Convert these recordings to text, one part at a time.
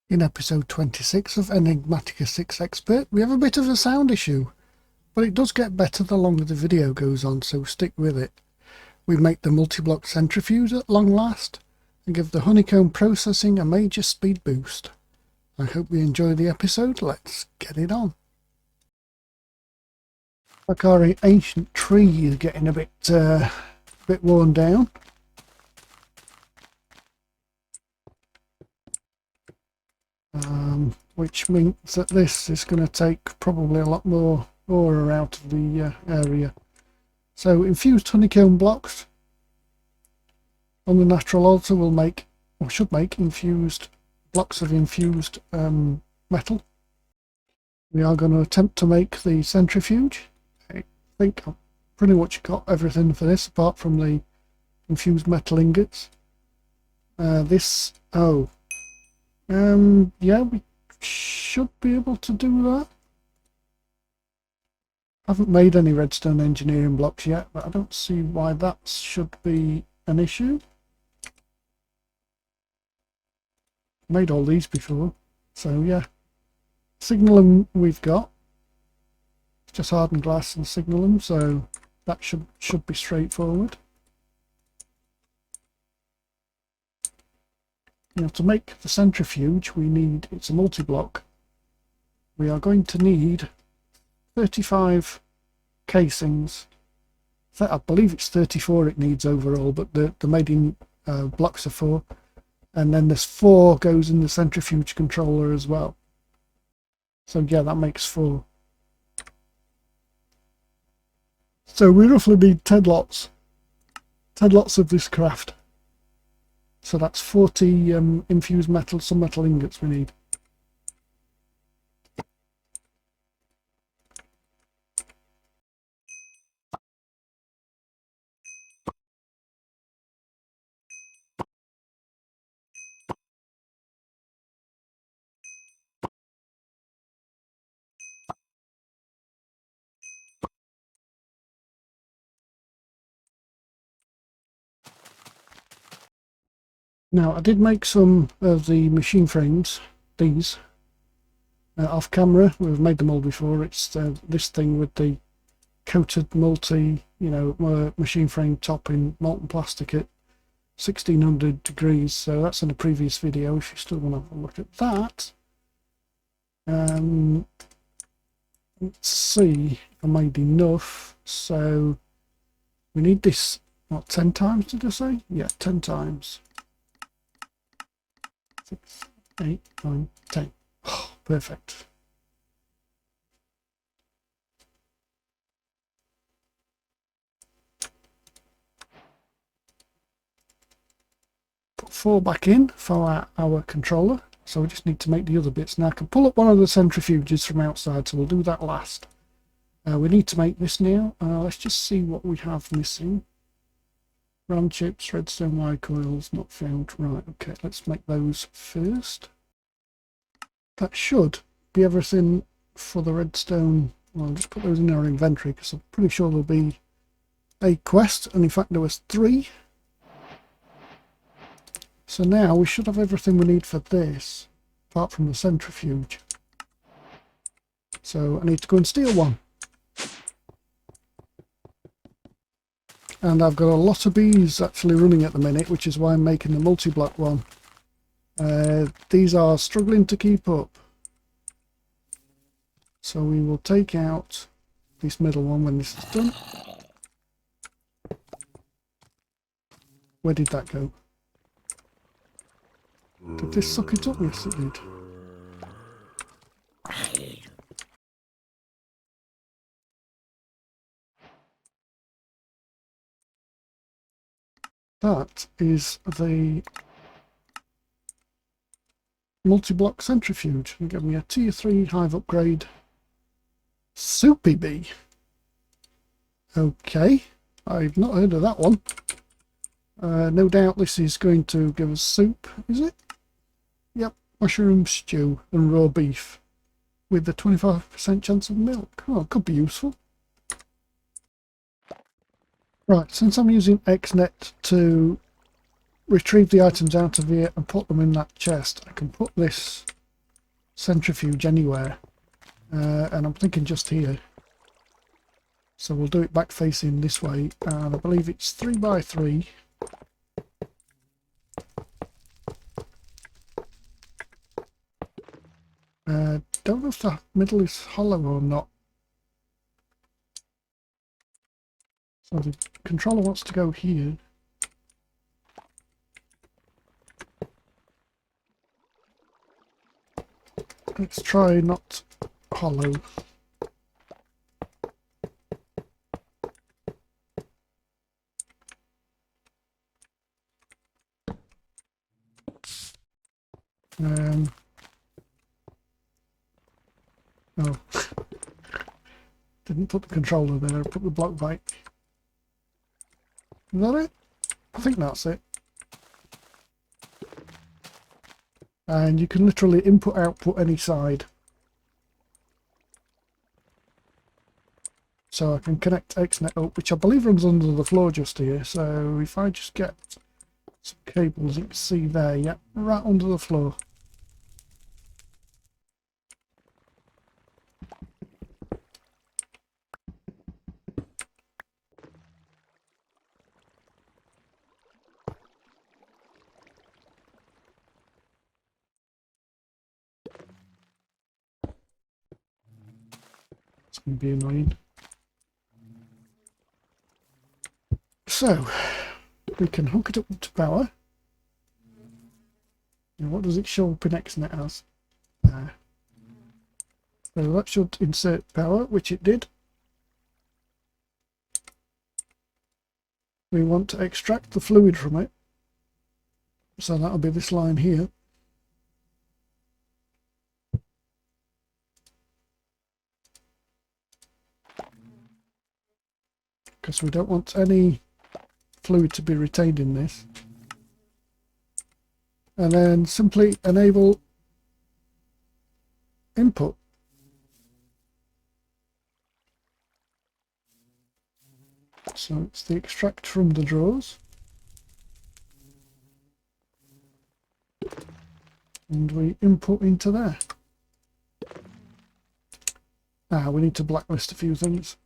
In episode 26 of Enigmatica 6 Expert, we have a bit of a sound issue, but it does get better the longer the video goes on, so stick with it. We make the multi-block centrifuge at long last, and give the honeycomb processing a major speed boost. I hope you enjoy the episode. Let's get it on. Like our ancient tree is getting a bit worn down. Which means that this is going to take probably a lot more ore out of the area. So infused honeycomb blocks on the natural altar will make, or should make, infused blocks of infused metal. We are going to attempt to make the centrifuge. I think I've pretty much got everything for this apart from the infused metal ingots. Yeah, we should be able to do that. I haven't made any redstone engineering blocks yet, but I don't see why that should be an issue. Made all these before, so yeah. Signalum we've got. It's just hardened glass and signalum, so that should be straightforward. Now, to make the centrifuge, it's a multi-block. We are going to need 35 casings. I believe it's 34 it needs overall, but the made in blocks are 4. And then there's 4 goes in the centrifuge controller as well. So yeah, that makes 4. So we roughly need 10 lots. 10 lots of this craft. So that's 40 infused metal, some metal ingots we need. Now, I did make some of the machine frames, these, off camera. We've made them all before. It's this thing with the coated machine frame top in molten plastic at 1600 degrees. So that's in a previous video if you still want to have a look at that. Let's see if I made enough. So we need this, what, 10 times did I say? Yeah, 10 times. 6, 8, 9, 10. Oh, perfect. Put 4 back in for our controller. So we just need to make the other bits. Now I can pull up one of the centrifuges from outside, so we'll do that last. We need to make this now. Let's just see what we have missing. Round chips, redstone wire coils, not found. Right, okay, let's make those first. That should be everything for the redstone. Well, I'll just put those in our inventory because I'm pretty sure there'll be a quest, and in fact there was 3. So now we should have everything we need for this, apart from the centrifuge. So I need to go and steal one. And I've got a lot of bees actually running at the minute, which is why I'm making the multi-block one. These are struggling to keep up. So we will take out this middle one when this is done. Where did that go? Did this suck it up? Yes, it did. That is the multi-block centrifuge. And give me a tier 3 hive upgrade. Soupy bee. Okay, I've not heard of that one. No doubt this is going to give us soup, is it? Yep, mushroom stew and raw beef with the 25% chance of milk. Oh, it could be useful. Right, since I'm using XNet to retrieve the items out of here and put them in that chest, I can put this centrifuge anywhere. And I'm thinking just here. So we'll do it back facing this way, and I believe it's 3 by 3. Don't know if the middle is hollow or not. So the controller wants to go here. Let's try not hollow. Oh, didn't put the controller there, put the block back. Is that it? I think that's it. And you can literally input output any side. So I can connect XNet up, which I believe runs under the floor just here. So if I just get some cables, you can see there, yeah, right under the floor. It's going to be annoying. So we can hook it up to power. And what does it show up in XNet as? There. So that should insert power, which it did. We want to extract the fluid from it. So that'll be this line here. Because we don't want any fluid to be retained in this. And then simply enable input. So it's the extract from the drawers. And we input into there. We need to blacklist a few things.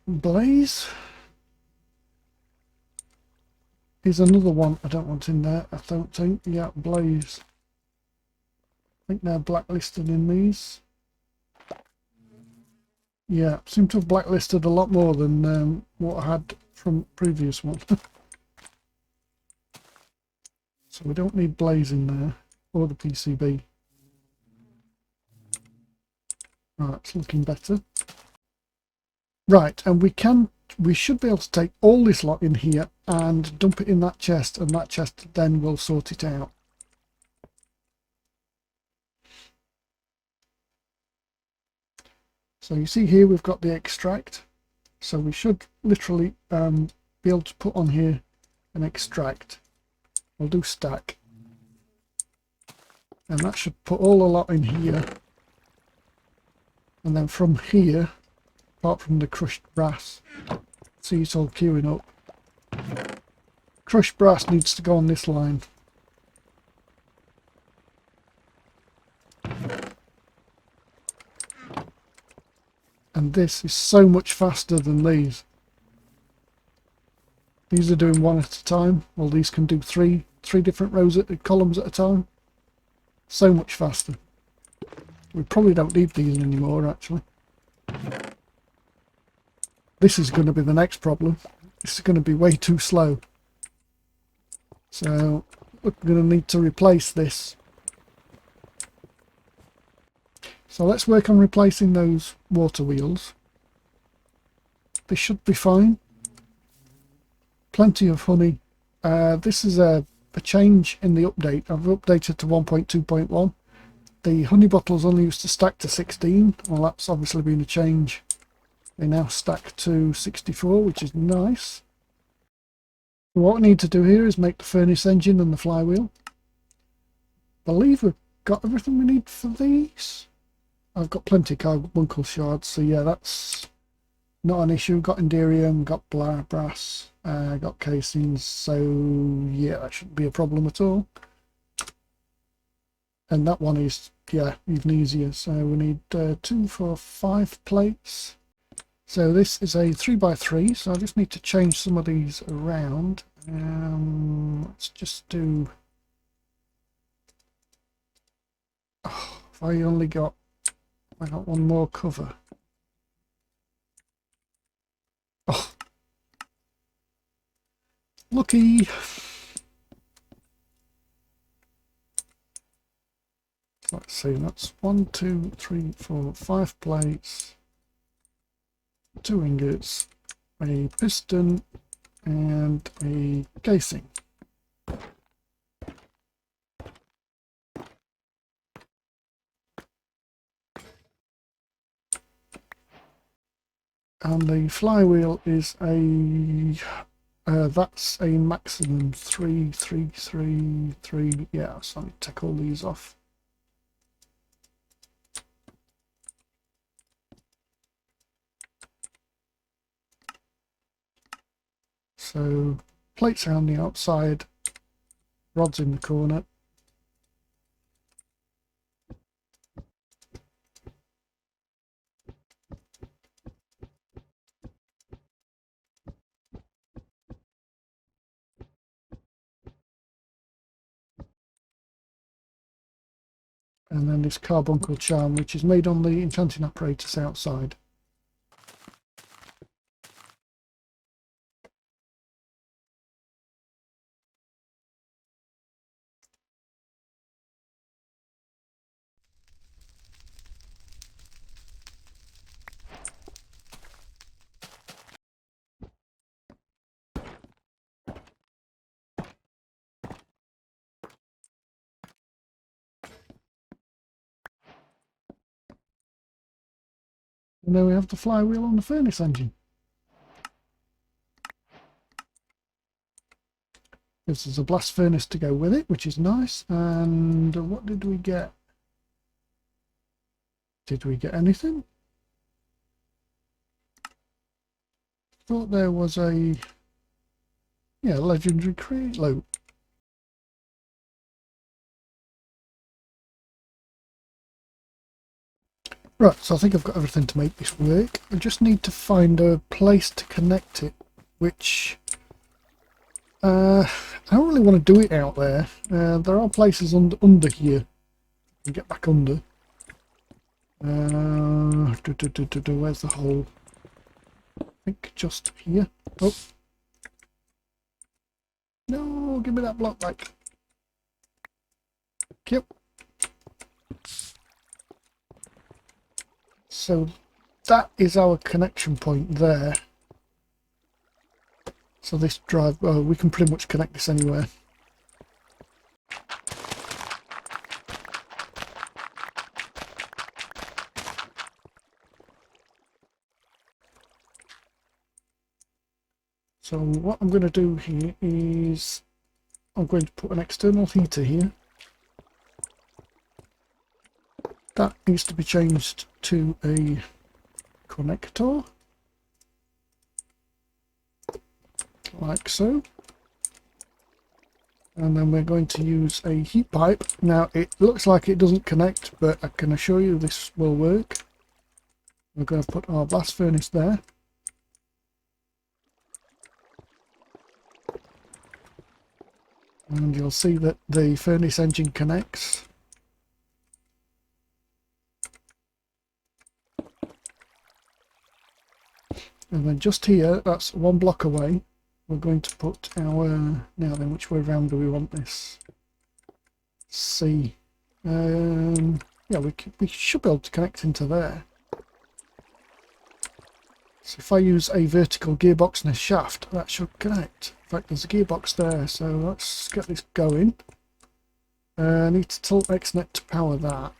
Blaze is another one I don't want in there, I don't think. Yeah, Blaze. I think they're blacklisted in these. Yeah, seem to have blacklisted a lot more than what I had from previous one. So we don't need Blaze in there, or the PCB. Right, it's looking better. Right, and we should be able to take all this lot in here and dump it in that chest, and that chest then will sort it out. So you see here we've got the extract, so we should literally be able to put on here an extract. We'll do stack, and that should put all the lot in here, and then from here, apart from the crushed brass, see it's all queuing up. Crushed brass needs to go on this line. And this is so much faster than these. These are doing one at a time. Well, these can do three different columns at a time. So much faster. We probably don't need these anymore, actually. This is going to be the next problem. This is going to be way too slow. So we're going to need to replace this. So let's work on replacing those water wheels. This should be fine. Plenty of honey. This is a change in the update. I've updated to 1.2.1. The honey bottles only used to stack to 16. Well, that's obviously been a change. They now stack to 64, which is nice. What we need to do here is make the furnace engine and the flywheel. I believe we've got everything we need for these. I've got plenty of carbuncle shards, so yeah, that's not an issue. Got enderium, got brass, got casings, so yeah, that shouldn't be a problem at all. And that one is, yeah, even easier. So we need 2, 4, 5 plates. So this is a 3x3, so I just need to change some of these around. Let's just do... Oh, if I only got... I got one more cover. Oh, lucky! Let's see, that's 1, 2, 3, 4, 5 plates, 2 ingots, a piston, and a casing. And the flywheel is a that's a maximum 3, 3, 3, 3. Yeah, so I need to take all these off. So plates are on the outside, rods in the corner. And then this carbuncle charm, which is made on the enchanting apparatus outside. And then we have the flywheel on the furnace engine. This is a blast furnace to go with it, which is nice. And what did we get? Did we get anything? Thought there was a legendary crate load. Right, so I think I've got everything to make this work. I just need to find a place to connect it, which I don't really want to do it out there. There are places under here. You can get back under. Where's the hole? I think just here. Oh. No, give me that block back. Yep. So that is our connection point there. So this drive, we can pretty much connect this anywhere. So what I'm going to do here is I'm going to put an external heater here. That needs to be changed to a connector, like so. And then we're going to use a heat pipe. Now it looks like it doesn't connect, but I can assure you this will work. We're going to put our blast furnace there. And you'll see that the furnace engine connects. And then just here, that's 1 block away, we're going to put our... Now then, which way around do we want this? C. Yeah, we should be able to connect into there. So if I use a vertical gearbox and a shaft, that should connect. In fact, there's a gearbox there, so let's get this going. I need to tilt XNet to power that.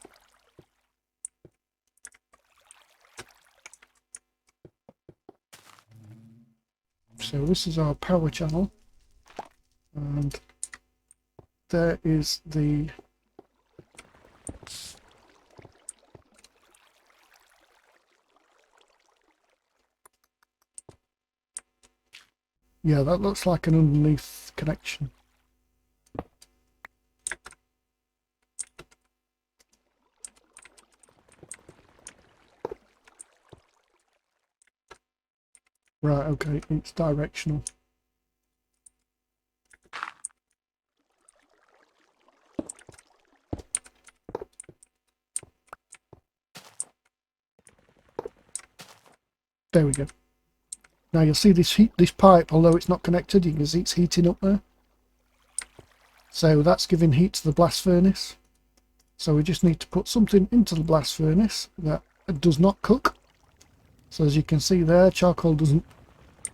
So this is our power channel. And there is the yeah, that looks like an underneath connection. Right, okay, it's directional. There we go. Now you'll see this pipe, although it's not connected, you can see it's heating up there. So that's giving heat to the blast furnace. So we just need to put something into the blast furnace that does not cook. So as you can see there, charcoal doesn't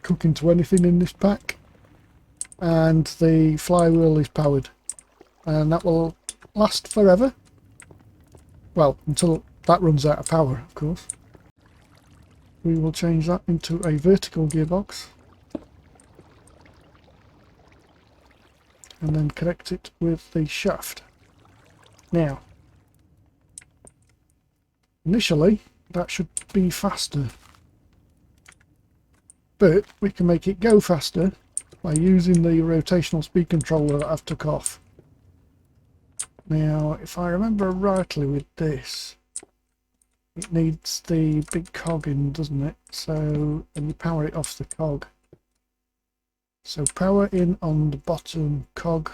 cook into anything in this pack. And the flywheel is powered. And that will last forever. Well, until that runs out of power, of course. We will change that into a vertical gearbox. And then connect it with the shaft. Now, initially, that should be faster. But we can make it go faster by using the rotational speed controller that I've took off. Now, if I remember rightly with this, it needs the big cog in, doesn't it? So, and you power it off the cog. So power in on the bottom cog.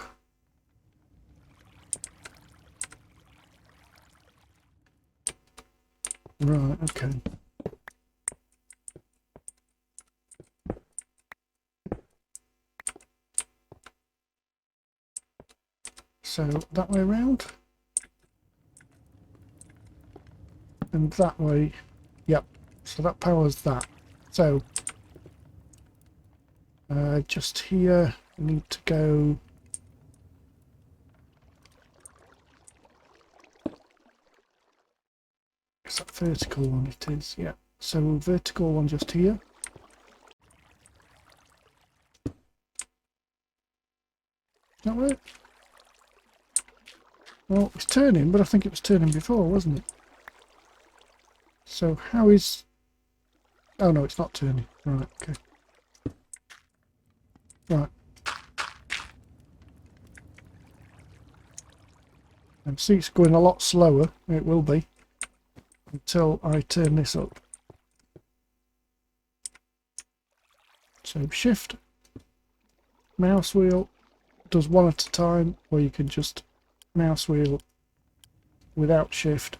Right, okay. So that way around. And that way, yep. So that powers that. So just here, we need to go. Is that vertical one? It is, yeah. So vertical one just here. Is that right? Well, it's turning, but I think it was turning before, wasn't it? So how is... Oh no, it's not turning. Right, okay. Right. And see, it's going a lot slower. It will be. Until I turn this up. So shift. Mouse wheel does one at a time, or you can just mouse wheel without shift.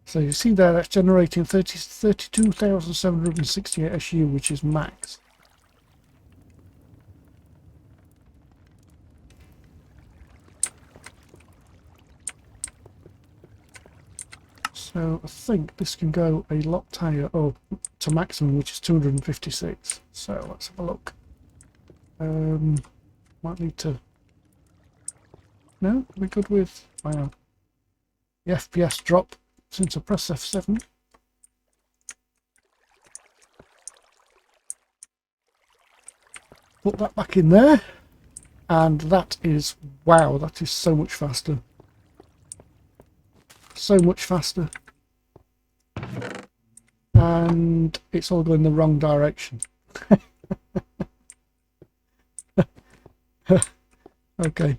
So you see there, that's generating 32,768 SU, which is max. So I think this can go a lot higher, oh, to maximum, which is 256. So let's have a look. Might need to... No, we're good with... Wow. The FPS drop since I press F7. Put that back in there. And that is... Wow, that is so much faster. So much faster. And it's all going the wrong direction. Okay.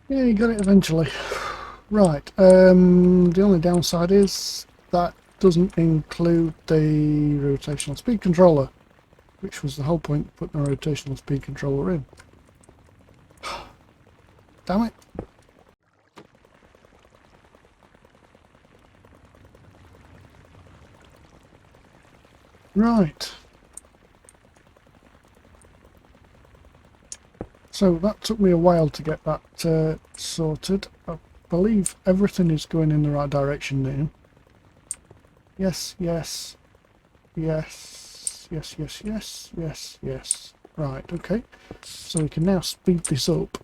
Yeah, you got it eventually. Right, the only downside is that doesn't include the rotational speed controller, which was the whole point of putting a rotational speed controller in. Damn it. Right. So that took me a while to get that sorted. I believe everything is going in the right direction now. Yes, yes, yes, yes, yes, yes, yes, yes. Right, okay. So we can now speed this up.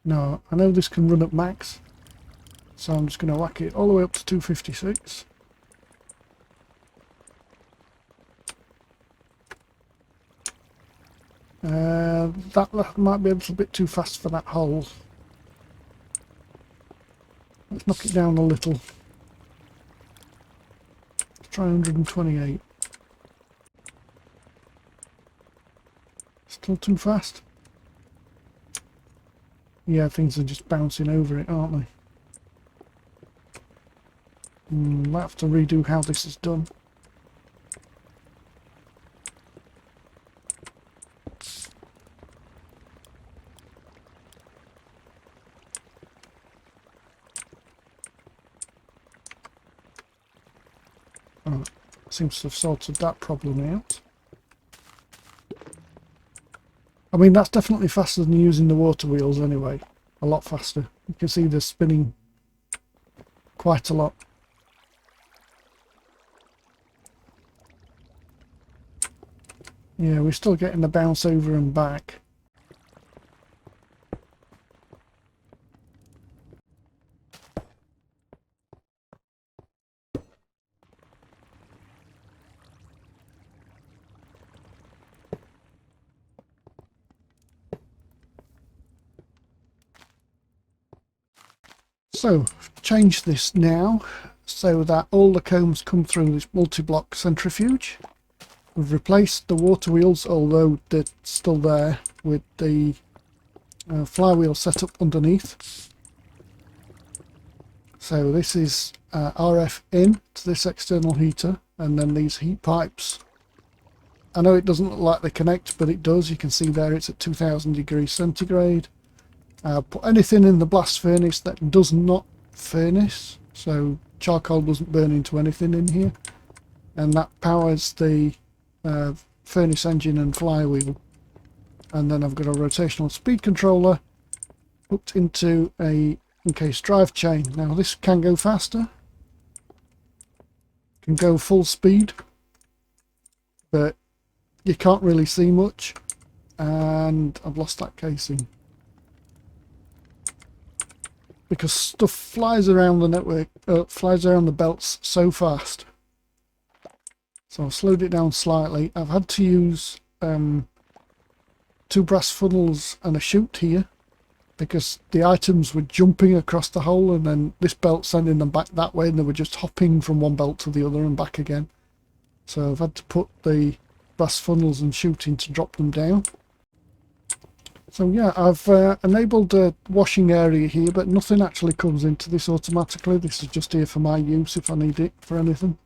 Now, I know this can run at max, so I'm just going to whack it all the way up to 256. That might be a little bit too fast for that hole. Let's knock it down a little. Let's try 128. Still too fast? Yeah, things are just bouncing over it, aren't they? Might have to redo how this is done. Oh, seems to have sorted that problem out. I mean, that's definitely faster than using the water wheels anyway. A lot faster. You can see they're spinning quite a lot. Yeah, we're still getting the bounce over and back. So, change this now so that all the combs come through this multi-block centrifuge. We've replaced the water wheels, although they're still there, with the flywheel set up underneath. So this is RF in to this external heater, and then these heat pipes. I know it doesn't look like they connect, but it does. You can see there it's at 2000 degrees centigrade. Put anything in the blast furnace that does not furnace, so charcoal doesn't burn into anything in here, and that powers the furnace engine and flywheel. And then I've got a rotational speed controller hooked into a in-case drive chain. Now this can go faster, can go full speed, but you can't really see much, and I've lost that casing because stuff flies around the network, flies around the belts so fast. So I've slowed it down slightly. I've had to use 2 brass funnels and a chute here because the items were jumping across the hole, and then this belt sending them back that way, and they were just hopping from one belt to the other and back again. So I've had to put the brass funnels and chuting to drop them down. So yeah, I've enabled a washing area here, but nothing actually comes into this automatically. This is just here for my use if I need it for anything.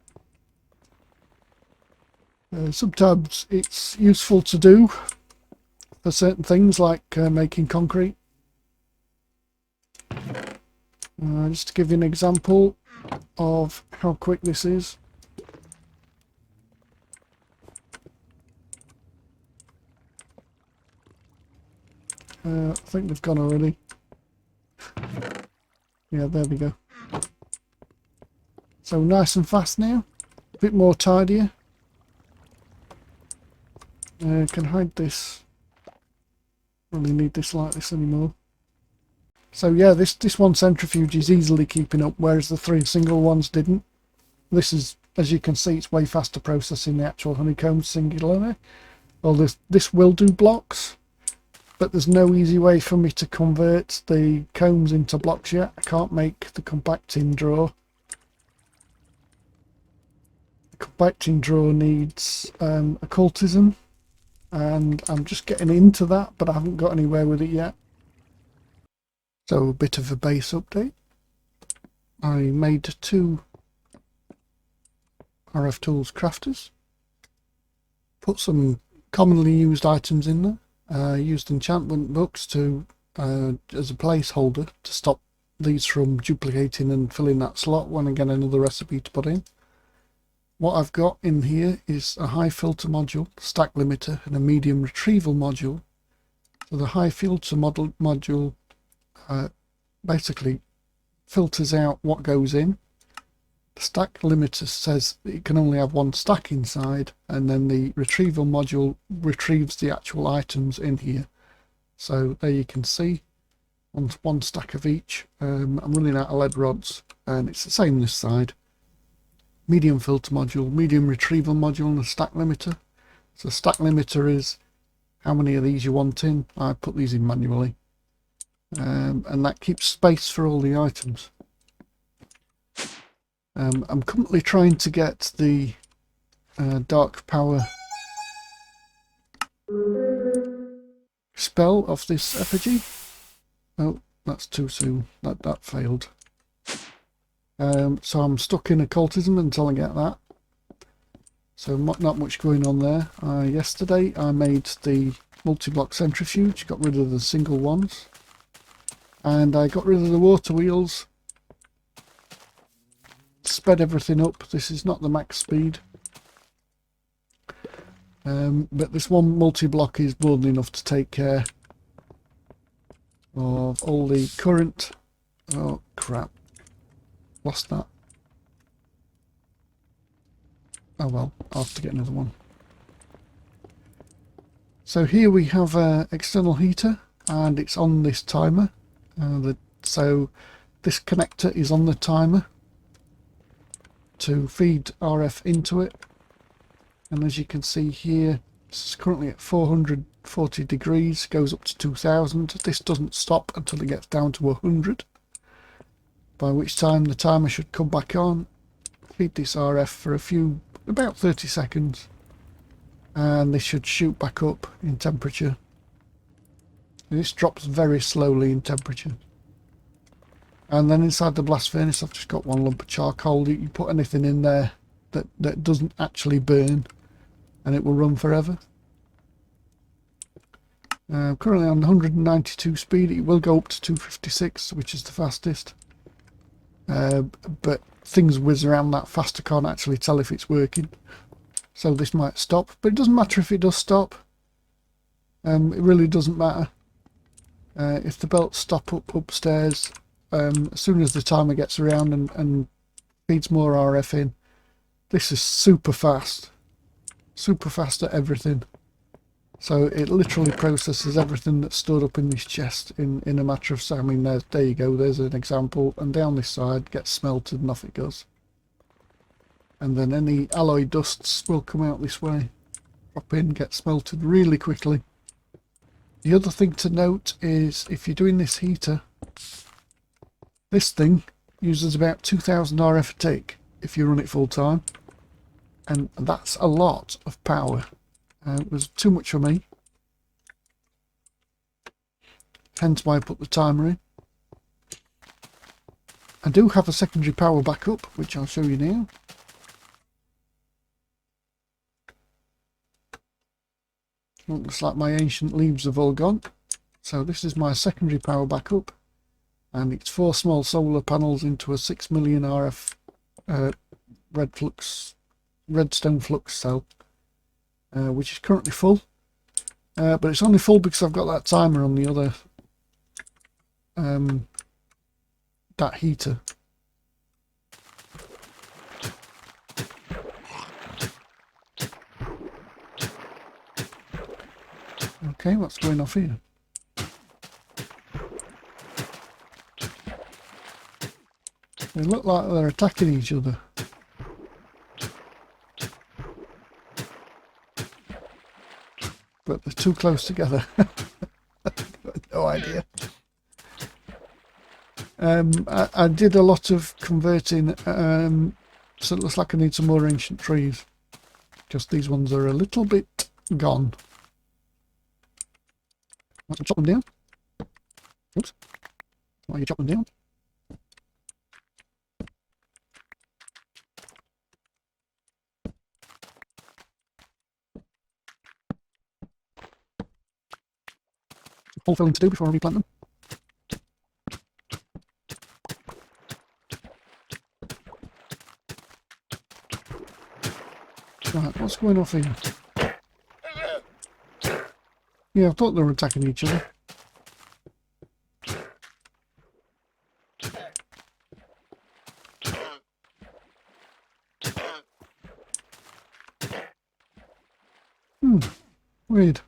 Sometimes it's useful to do for certain things like making concrete. Just to give you an example of how quick this is. I think they've gone already. Yeah, there we go. So nice and fast now. A bit more tidier. Can hide this. Really need this like this anymore. So yeah, this one centrifuge is easily keeping up, whereas the 3 single ones didn't. This is, as you can see, it's way faster processing the actual honeycomb singularly. Well, this will do blocks, but there's no easy way for me to convert the combs into blocks yet. I can't make the compacting drawer. The compacting drawer needs occultism, and I'm just getting into that, but I haven't got anywhere with it yet. So a bit of a base update. I made 2 RF Tools Crafters. Put some commonly used items in there. Used enchantment books to as a placeholder to stop these from duplicating and filling that slot when I get another recipe to put in. What I've got in here is a high filter module, stack limiter, and a medium retrieval module. So the high filter module basically filters out what goes in. The stack limiter says that it can only have one stack inside, and then the retrieval module retrieves the actual items in here. So there you can see one stack of each. I'm running out of lead rods, and it's the same this side. Medium filter module, medium retrieval module, and a stack limiter. So stack limiter is how many of these you want in. I put these in manually, and that keeps space for all the items. I'm currently trying to get the dark power spell off this effigy. Oh, that's too soon. That failed. So I'm stuck in occultism until I get that. So not much going on there. Yesterday I made the multi-block centrifuge, got rid of the single ones, and I got rid of the water wheels, sped everything up. This is not the max speed, but this one multi-block is more than enough to take care of all the current. Oh crap, lost that. Oh well, I'll have to get another one. So here we have an external heater, and it's on this timer. So this connector is on the timer to feed RF into it, and as you can see here, it's currently at 440 degrees, goes up to 2000. This doesn't stop until it gets down to 100, by which time the timer should come back on, feed this RF for about 30 seconds, and this should shoot back up in temperature. This drops very slowly in temperature. And then inside the blast furnace I've just got one lump of charcoal. You put anything in there that doesn't actually burn, and it will run forever. Currently on 192 speed. It will go up to 256, which is the fastest. But things whiz around that fast, I can't actually tell if it's working. So this might stop, but it doesn't matter if it does stop. It really doesn't matter. If the belts stop upstairs, as soon as the timer gets around and feeds more RF in, this is super fast at everything. So it literally processes everything that's stored up in this chest in a matter of seconds. I mean, there you go, there's an example, and down this side gets smelted and off it goes. And then any alloy dusts will come out this way, drop in, get smelted really quickly. The other thing to note is if you're doing this heater, this thing uses about 2000 RF a tick if you run it full time, and that's a lot of power. It was too much for me, hence why I put the timer in. I do have a secondary power backup, which I'll show you now. Looks like my ancient leaves have all gone. So this is my secondary power backup, and it's 4 small solar panels into a 6 million RF redstone flux cell, which is currently full, but it's only full because I've got that timer on the other, that heater. Okay, what's going off here? They look like they're attacking each other. But they're too close together. No idea. I did a lot of converting, so it looks like I need some more ancient trees. Just these ones are a little bit gone. Let's chop them down. Oops. Why you chop them down? hole filling to do before I replant them. Right, what's going off here? Yeah, I thought they were attacking each other. Weird.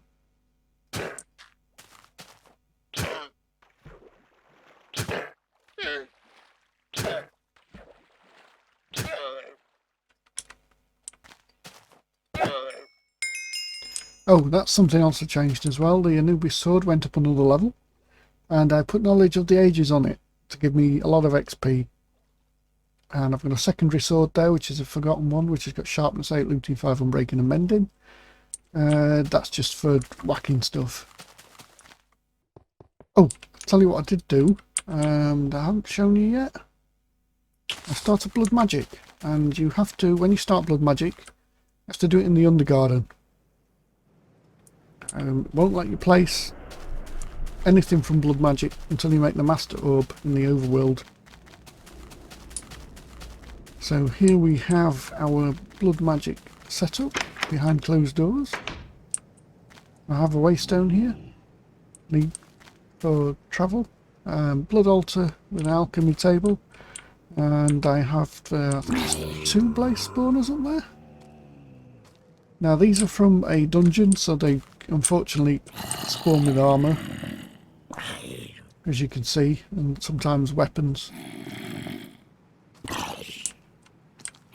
Oh, that's something else that changed as well. The Anubis sword went up another level, and I put Knowledge of the Ages on it to give me a lot of XP. And I've got a secondary sword there, which is a forgotten one, which has got Sharpness 8, Looting 5, and Breaking and Mending. That's just for whacking stuff. Oh, I'll tell you what I did do, and I haven't shown you yet. I started Blood Magic, and you have to, when you start Blood Magic, you have to do it in the Undergarden. It won't let you place anything from Blood Magic until you make the Master Orb in the Overworld. So here we have our Blood Magic setup behind closed doors. I have a waystone here, need for travel, Blood Altar with an alchemy table, and I have I think it's 2 blaze spawners up there. Now these are from a dungeon, so they unfortunately spawn with armour, as you can see, and sometimes weapons.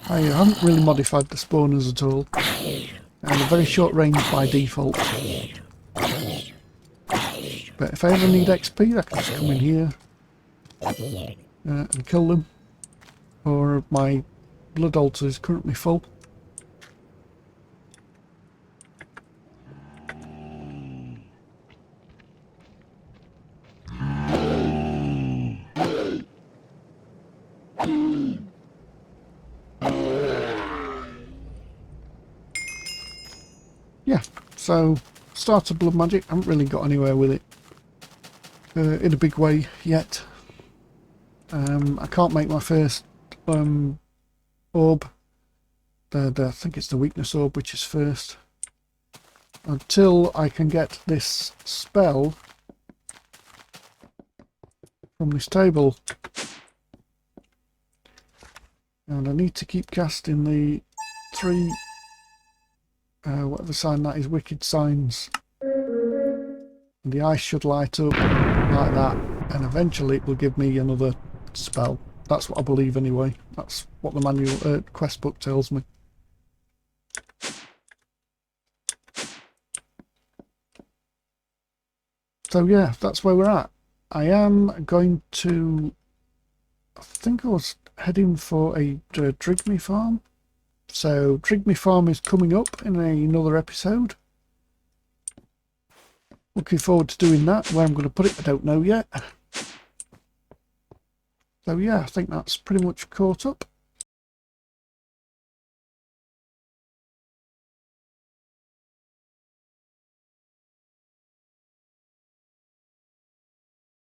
I haven't really modified the spawners at all, and they're very short range by default. But if I ever need XP, I can just come in here and kill them, or my blood altar is currently full. Yeah, so started Blood Magic. I haven't really got anywhere with it in a big way yet. I can't make my first orb. I think it's the Weakness Orb, which is first, until I can get this spell from this table. And I need to keep casting the 3 whatever sign that is, wicked signs. And the ice should light up like that, and eventually it will give me another spell. That's what I believe anyway. That's what the manual quest book tells me. So yeah, that's where we're at. I am going to, I think I was heading for a Drigme farm. So Drigme farm is coming up in another episode. Looking forward to doing that. Where I'm going to put it, I don't know yet. So yeah, I think that's pretty much caught up.